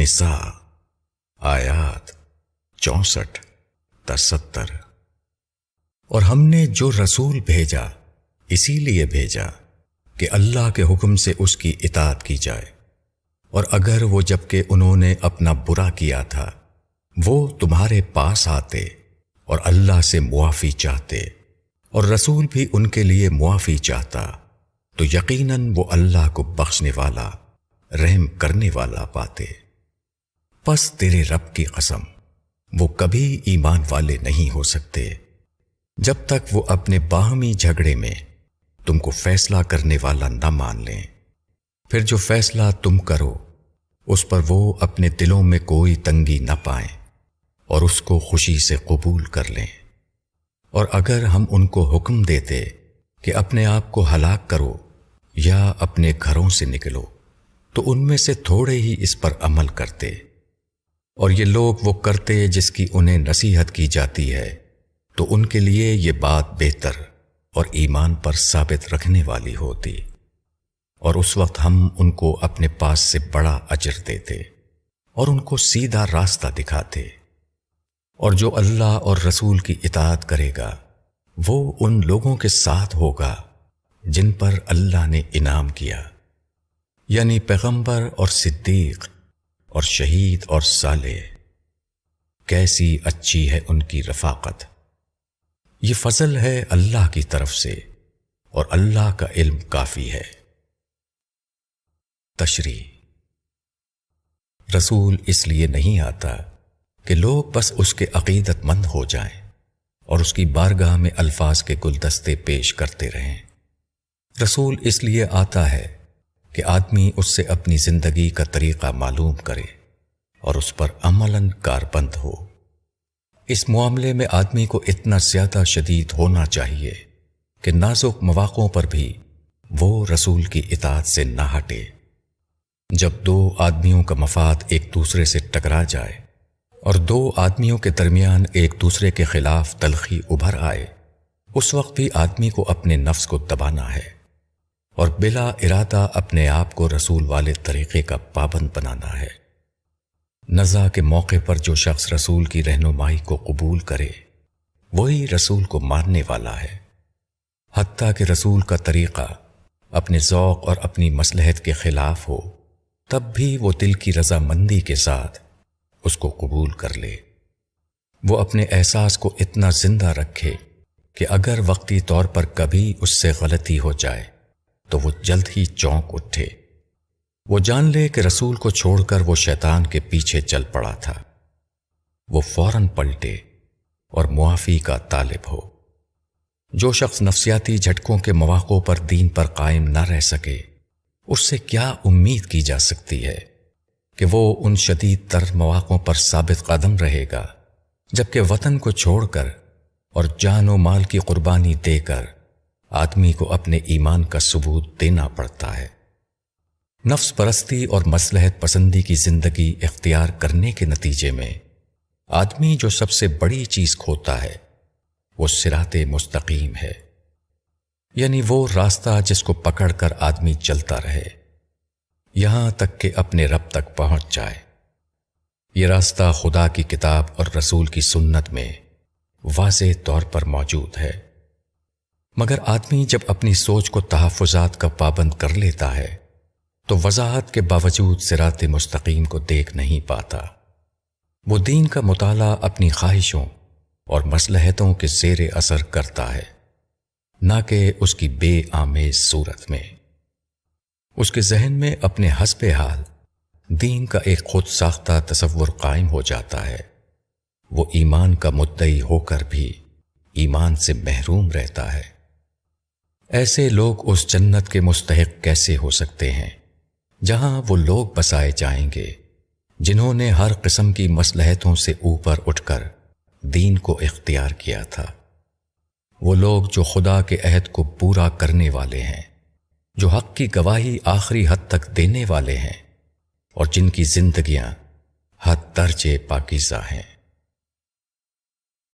نساء آیات 64 تا 70۔ اور ہم نے جو رسول بھیجا اسی لیے بھیجا کہ اللہ کے حکم سے اس کی اطاعت کی جائے، اور اگر وہ جبکہ انہوں نے اپنا برا کیا تھا وہ تمہارے پاس آتے اور اللہ سے معافی چاہتے اور رسول بھی ان کے لیے معافی چاہتا تو یقیناً وہ اللہ کو بخشنے والا رحم کرنے والا پاتے۔ پس تیرے رب کی قسم وہ کبھی ایمان والے نہیں ہو سکتے جب تک وہ اپنے باہمی جھگڑے میں تم کو فیصلہ کرنے والا نہ مان لیں، پھر جو فیصلہ تم کرو اس پر وہ اپنے دلوں میں کوئی تنگی نہ پائیں اور اس کو خوشی سے قبول کر لیں۔ اور اگر ہم ان کو حکم دیتے کہ اپنے آپ کو ہلاک کرو یا اپنے گھروں سے نکلو تو ان میں سے تھوڑے ہی اس پر عمل کرتے، اور یہ لوگ وہ کرتے جس کی انہیں نصیحت کی جاتی ہے تو ان کے لیے یہ بات بہتر اور ایمان پر ثابت رکھنے والی ہوتی، اور اس وقت ہم ان کو اپنے پاس سے بڑا اجر دیتے اور ان کو سیدھا راستہ دکھاتے۔ اور جو اللہ اور رسول کی اطاعت کرے گا وہ ان لوگوں کے ساتھ ہوگا جن پر اللہ نے انعام کیا، یعنی پیغمبر اور صدیق اور شہید اور صالح۔ کیسی اچھی ہے ان کی رفاقت۔ یہ فضل ہے اللہ کی طرف سے اور اللہ کا علم کافی ہے۔ تشریح: رسول اس لیے نہیں آتا کہ لوگ بس اس کے عقیدت مند ہو جائیں اور اس کی بارگاہ میں الفاظ کے گلدستے پیش کرتے رہیں۔ رسول اس لیے آتا ہے کہ آدمی اس سے اپنی زندگی کا طریقہ معلوم کرے اور اس پر عملاً کاربند ہو۔ اس معاملے میں آدمی کو اتنا زیادہ شدید ہونا چاہیے کہ نازک مواقعوں پر بھی وہ رسول کی اطاعت سے نہ ہٹے۔ جب دو آدمیوں کا مفاد ایک دوسرے سے ٹکرا جائے اور دو آدمیوں کے درمیان ایک دوسرے کے خلاف تلخی ابھر آئے، اس وقت بھی آدمی کو اپنے نفس کو دبانا ہے اور بلا ارادہ اپنے آپ کو رسول والے طریقے کا پابند بنانا ہے۔ نزا کے موقع پر جو شخص رسول کی رہنمائی کو قبول کرے وہی رسول کو ماننے والا ہے، حتیٰ کہ رسول کا طریقہ اپنے ذوق اور اپنی مصلحت کے خلاف ہو تب بھی وہ دل کی رضامندی کے ساتھ اس کو قبول کر لے۔ وہ اپنے احساس کو اتنا زندہ رکھے کہ اگر وقتی طور پر کبھی اس سے غلطی ہو جائے تو وہ جلد ہی چونک اٹھے۔ وہ جان لے کہ رسول کو چھوڑ کر وہ شیطان کے پیچھے چل پڑا تھا، وہ فوراً پلٹے اور معافی کا طالب ہو۔ جو شخص نفسیاتی جھٹکوں کے مواقعوں پر دین پر قائم نہ رہ سکے اس سے کیا امید کی جا سکتی ہے کہ وہ ان شدید تر مواقعوں پر ثابت قدم رہے گا جبکہ وطن کو چھوڑ کر اور جان و مال کی قربانی دے کر آدمی کو اپنے ایمان کا ثبوت دینا پڑتا ہے۔ نفس پرستی اور مصلحت پسندی کی زندگی اختیار کرنے کے نتیجے میں آدمی جو سب سے بڑی چیز کھوتا ہے وہ صراط مستقیم ہے، یعنی وہ راستہ جس کو پکڑ کر آدمی چلتا رہے یہاں تک کہ اپنے رب تک پہنچ جائے۔ یہ راستہ خدا کی کتاب اور رسول کی سنت میں واضح طور پر موجود ہے، مگر آدمی جب اپنی سوچ کو تحفظات کا پابند کر لیتا ہے تو وضاحت کے باوجود صراط مستقیم کو دیکھ نہیں پاتا۔ وہ دین کا مطالعہ اپنی خواہشوں اور مصلحتوں کے زیر اثر کرتا ہے، نہ کہ اس کی بے آمیز صورت میں۔ اس کے ذہن میں اپنے حسب حال دین کا ایک خود ساختہ تصور قائم ہو جاتا ہے۔ وہ ایمان کا مدعی ہو کر بھی ایمان سے محروم رہتا ہے۔ ایسے لوگ اس جنت کے مستحق کیسے ہو سکتے ہیں جہاں وہ لوگ بسائے جائیں گے جنہوں نے ہر قسم کی مصلحتوں سے اوپر اٹھ کر دین کو اختیار کیا تھا؟ وہ لوگ جو خدا کے عہد کو پورا کرنے والے ہیں، جو حق کی گواہی آخری حد تک دینے والے ہیں اور جن کی زندگیاں حد درجے پاکیزہ ہیں۔